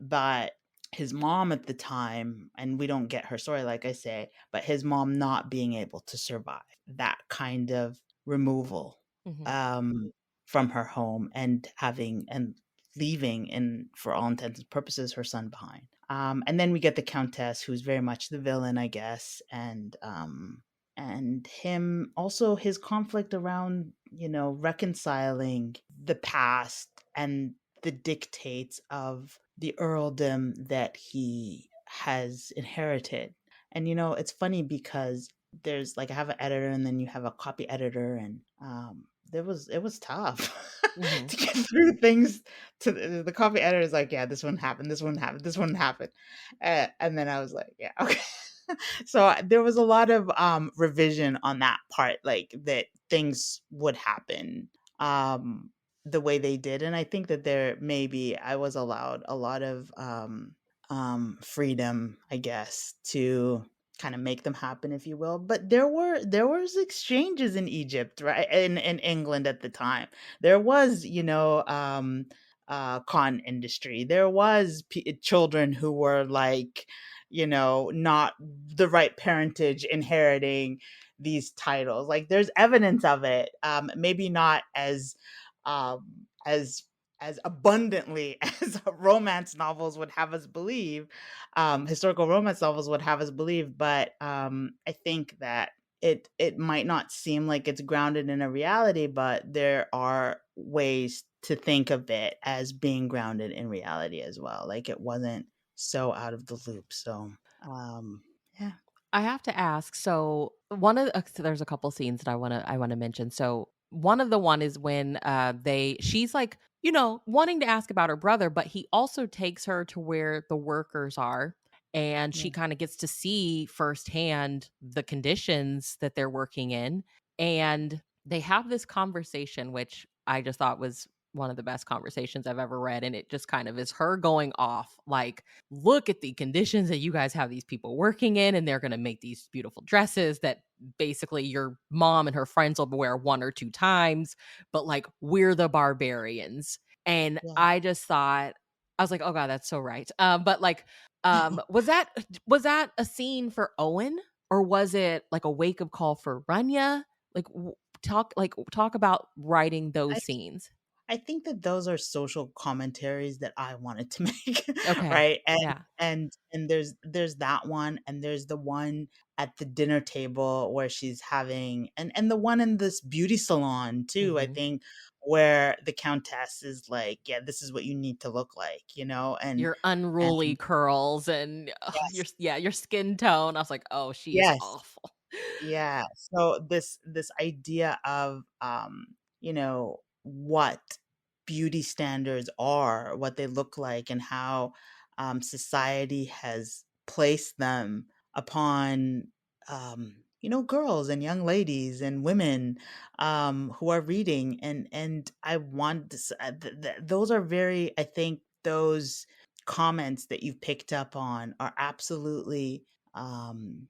But his mom at the time, and we don't get her story, like I say, but his mom not being able to survive that kind of removal, Mhm. um, from her home, and having and leaving, and for all intents and purposes, her son behind. And then we get the Countess, who's very much the villain, I guess, and him also, his conflict around reconciling the past and the dictates of the earldom that he has inherited. And it's funny because there's like, I have an editor, and then you have a copy editor, and it was tough Mhm. to get through things. To the copy editor is like, yeah, this one happened, this one happened, this one happened. And then I was like, yeah, okay. So there was a lot of revision on that part, like that things would happen um the way they did. And I think that there, maybe I was allowed a lot of freedom, I guess, to kind of make them happen, if you will. But there was exchanges in Egypt, right? In England at the time. There was, con industry. There was children who were like, not the right parentage, inheriting these titles. Like, there's evidence of it. Maybe not um as as abundantly as romance novels would have us believe, historical romance novels would have us believe. But I think that it might not seem like it's grounded in a reality, but there are ways to think of it as being grounded in reality as well. Like, it wasn't so out of the loop. So, yeah. I have to ask, so one of the so there's a couple scenes that I wanna mention. So, one of the one is when, she's, like, wanting to ask about her brother, but he also takes her to where the workers are, and Yeah. she kinda gets to see firsthand the conditions that they're working in, and they have this conversation, which I just thought was one of the best conversations I've ever read, and it just kind of is her going off, like, look at the conditions that you guys have these people working in, and they're going to make these beautiful dresses that basically your mom and her friends will wear one or two times, but like we're the barbarians. And Yeah. I just thought, I was like, oh god, that's so right. But like, was that a scene for Owen, or was it like a wake up call for Ranya? Like, talk about writing I those scenes. I think that those are social commentaries that I wanted to make, Okay, right? yeah. And there's that one, and there's the one at the dinner table where she's having, and the one in this beauty salon too, I Hmm. think, where the countess is like, "Yeah, this is what you need to look like," Your and unruly curls and, yes, your skin tone. I was like, "Oh, she is yes. awful." Yeah. So this idea of what beauty standards are, what they look like, and how society has placed them upon girls and young ladies and women who are reading, and I want this, those are very, I think those comments that you've picked up on are absolutely um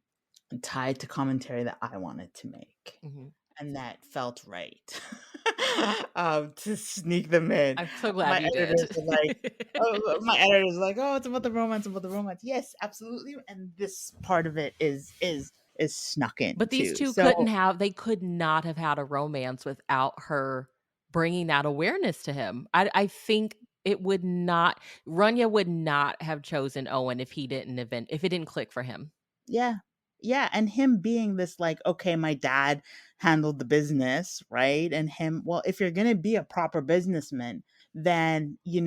tied to commentary that I wanted to make, Mhm. and that felt right, to sneak them in. I'm so glad My you did. editors were like, oh, my editor's like, "Oh, it's about the romance, about the romance." Yes, absolutely, and this part of it is snuck in But these too. 2 So, they could not have had a romance without her bringing that awareness to him. I think it would not Runya would not have chosen Owen if it didn't click for him. yeah. Yeah, and him being this like, "Okay, my dad handled the business," right? And him, well, if you're gonna be a proper businessman, then, you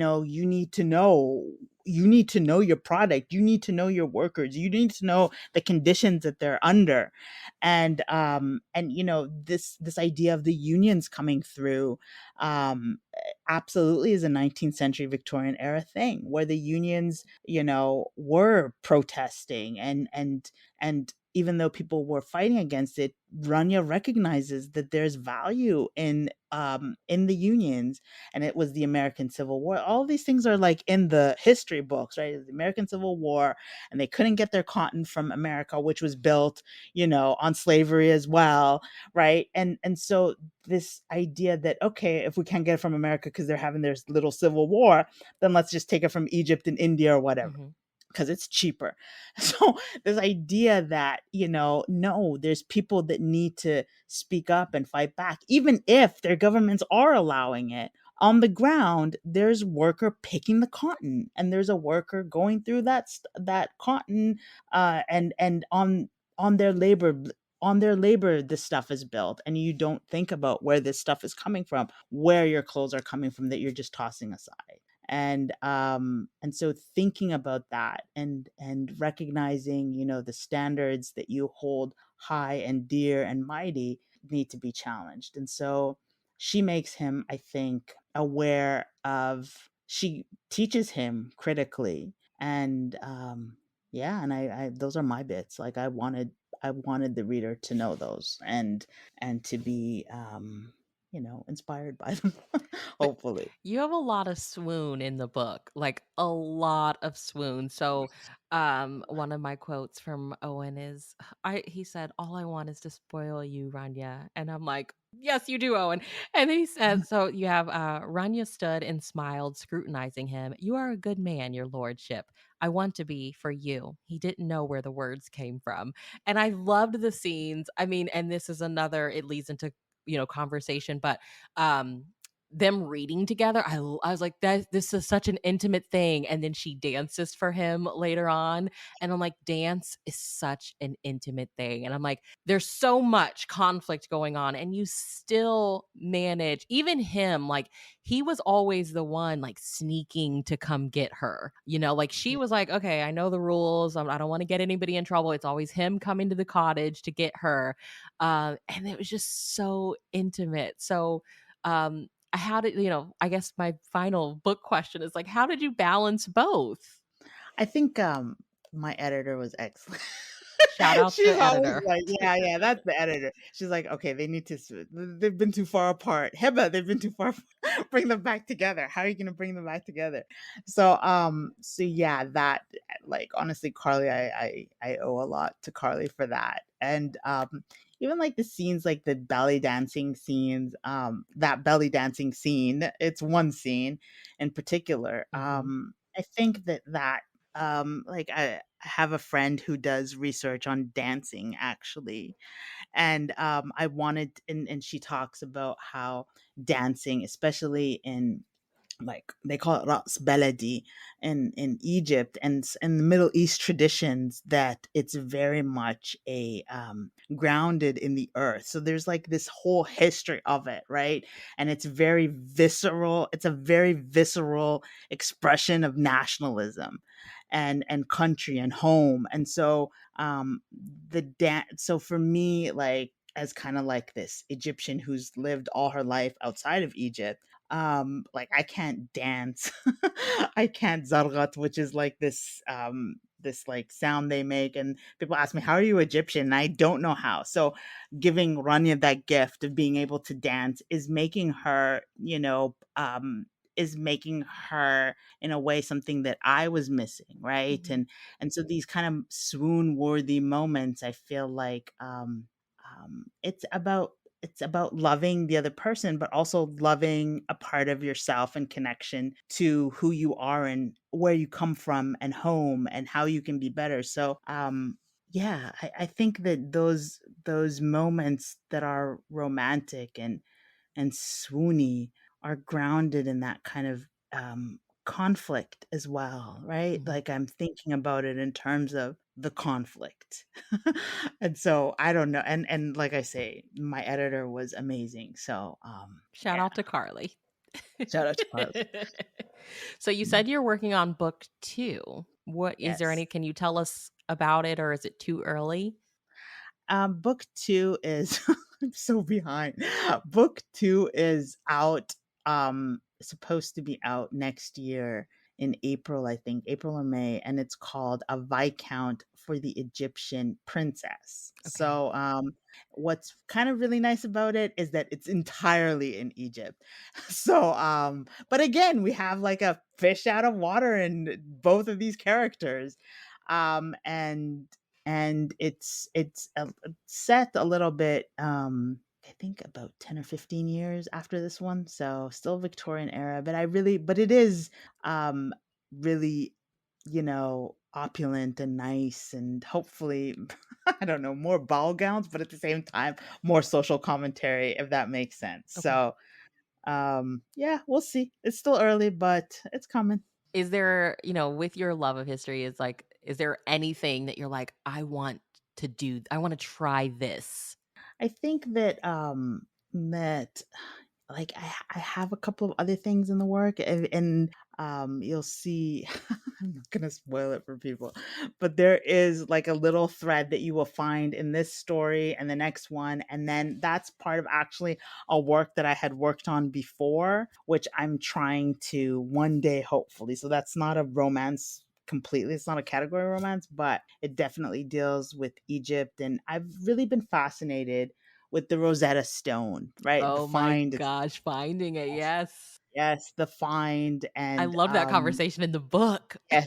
need to know your product, you need to know your workers, you need to know the conditions that they're under. And this idea of the unions coming through, absolutely is a 19th century Victorian era thing where the unions, were protesting, and even though people were fighting against it, Rania recognizes that there's value in the unions, and it was the American Civil War. All these things are like in the history books, right? The American Civil War, and they couldn't get their cotton from America, which was built, on slavery as well, right? And so this idea that, okay, if we can't get it from America because they're having their little civil war, then let's just take it from Egypt and India or whatever, Mhm, because it's cheaper. So this idea that, no, there's people that need to speak up and fight back, even if their governments are allowing it. On the ground, there's worker picking the cotton, and there's a worker going through that cotton, and on their labor. On their labor, this stuff is built, and you don't think about where this stuff is coming from, where your clothes are coming from that you're just tossing aside. And so thinking about that, and recognizing, the standards that you hold high and dear and mighty need to be challenged. And so she makes him, I think, aware of, she teaches him critically. And yeah, and I those are my bits. Like, I wanted the reader to know those, and to be inspired by them. but Hopefully. you have a lot of swoon in the book, like, a lot of swoon. So, one of my quotes from Owen is, I he said, "All I want is to spoil you, Ranya," and I'm like, "Yes, you do, Owen." And he says, so you have, Ranya stood and smiled, scrutinizing him. "You are a good man, your lordship. I want to be for you." He didn't know where the words came from, and I loved the scenes. I mean, and this is another, it leads into, conversation, but, um them reading together, I was like, "That this is such an intimate thing," and then she dances for him later on, and I'm like, "Dance is such an intimate thing," and I'm like, "There's so much conflict going on, and you still manage." Even him, like, he was always the one, like, sneaking to come get her, like, she was like, "Okay, I know the rules, I don't wanna get anybody in trouble." It's always him coming to the cottage to get her, and it was just so intimate, so, how did I guess my final book question is like, how did you balance both? I think, my editor was excellent. Shout out She's to always editor. like, "Yeah, yeah, that's the editor." She's like, "Okay, they need to they've been too far apart. Heba, they've been too far bring them back together. How are you gonna bring them back together?" So yeah, that like, honestly, Carly, I owe a lot to Carly for that, and, even, like, the scenes, like, the belly dancing scenes, that belly dancing scene, it's one scene in particular, Mhm, I think like, I have a friend who does research on dancing actually, and, I wanted and she talks about how dancing, especially in, like, they call it Raqs Baladi in Egypt and in the Middle East traditions, that it's very much grounded in the earth. So there's like this whole history of it, right? And it's very visceral. It's a very visceral expression of nationalism and country and home. And so the dance. So for me, like, as kind of like this Egyptian who's lived all her life outside of Egypt, like, I can't dance. I can't zargat, which is like this like sound they make, and people ask me, how are you Egyptian? And I don't know how. So giving Ranya that gift of being able to dance is making her, is making her in a way something that I was missing, right? mhm, And so these kind of swoon worthy moments, I feel like, it's about loving the other person, but also loving a part of yourself and connection to who you are and where you come from and home and how you can be better. So, yeah, I think that those moments that are romantic and swoony are grounded in that kind of conflict as well, right? mhm. Like, I'm thinking about it in terms of the conflict. And so I don't know. And like I say, my editor was amazing. So Shout yeah, out to Carly. shout out to Carly. So you Mm, said you're working on book 2. What is there yes. any can you tell us about it, or is it too early? Book 2 is I'm so behind. Book 2 is out, supposed to be out next year in April, I think, April or May, and it's called A Viscount for the Egyptian Princess. Okay. So, what's kind of really nice about it is that it's entirely in Egypt. So, but again, we have like a fish out of water in both of these characters. Um, and and it's set a little bit, I think about 10 or 15 years after this one, so still Victorian era, but it is really, opulent and nice, and hopefully I don't know, more ball gowns, but at the same time more social commentary, if that makes sense. Okay. So yeah, we'll see. It's still early, but it's coming. Is there, with your love of history, is there anything that you're like, I wanna try this? I think that like, I have a couple of other things in the work, and you'll see. I'm not gonna spoil it for people, but there is, like, a little thread that you will find in this story and the next one, and then that's part of actually a work that I had worked on before, which I'm trying to one day, hopefully, so that's not a romance completely, it's not a category romance, but it definitely deals with Egypt, and I've really been fascinated with the Rosetta Stone, right? The Oh my find, it's gosh, finding it, yes. yes, the find, I and, love that conversation in the book. yes.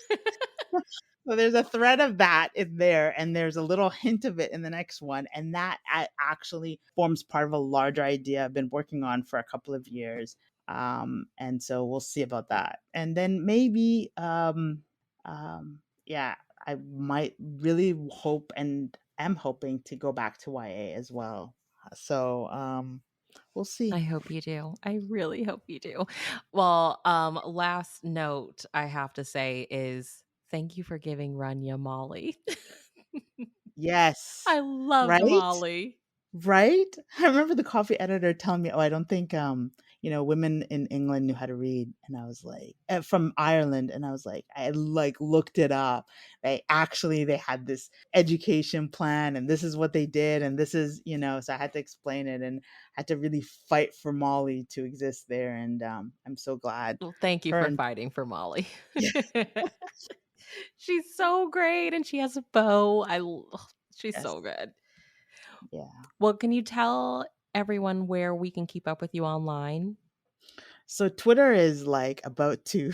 So there's a thread of that in there, and there's a little hint of it in the next one, and that actually forms part of a larger idea I've been working on for a couple of years. And so we'll see about that. And then maybe, yeah, I might really hope and am hoping to go back to YA as well. So, We'll see. I hope you do. I really hope you do. Well, last note I have to say is thank you for giving Ranya Molly. Yes. I loved Right? Molly. Right? I remember the coffee editor telling me, "Oh, I don't think, women in England knew how to read." And I was like from Ireland, and I was like I, like, looked it up. They had this education plan, and this is what they did, and this is, so I had to explain it and had to really fight for Molly to exist there, and, I'm so glad Well, thank you her for and fighting for Molly. She's so great and she has a bow. She's yes, so good. yeah. Well, can you tell everyone where we can keep up with you online? So Twitter is, like, about to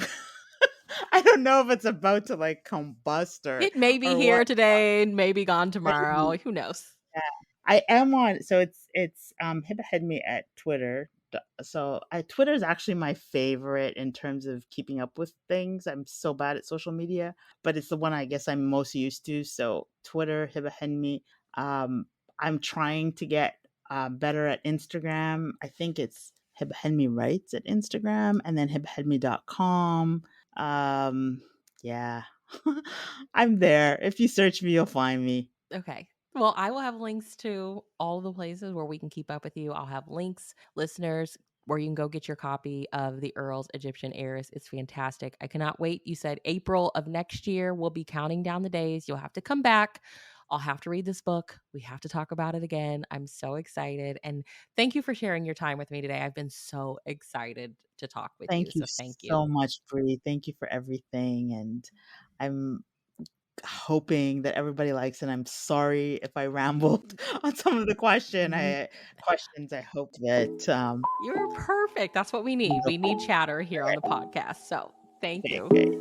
I don't know if it's about to, like, combust It may be or what, here today, maybe gone tomorrow. maybe. Who knows? Yeah. I am on, so it's Heba Helmy at Twitter. Twitter is actually my favorite in terms of keeping up with things. I'm so bad at social media, but it's the one I guess I'm most used to. So Twitter, Heba Helmy. Um, I'm trying to get better at Instagram. I think it's Heba Helmy Writes at Instagram, and then hebahelmy.com. Yeah. I'm there. If you search me, you'll find me. Okay. Well, I will have links to all the places where we can keep up with you. I'll have links, listeners, where you can go get your copy of the Earl's Egyptian Heiress. It's fantastic. I cannot wait. You said April of next year. We'll be counting down the days. You'll have to come back. I'll have to read this book. We have to talk about it again. I'm so excited. And thank you for sharing your time with me today. I've been so excited to talk with you. Thank you So thank you. so much, Bree. Thank you for everything, and I'm hoping that everybody likes it. I'm sorry if I rambled on some of the questions. I hope that, You're perfect. That's what we need. they'll We need chatter here on the podcast. So thank you. okay.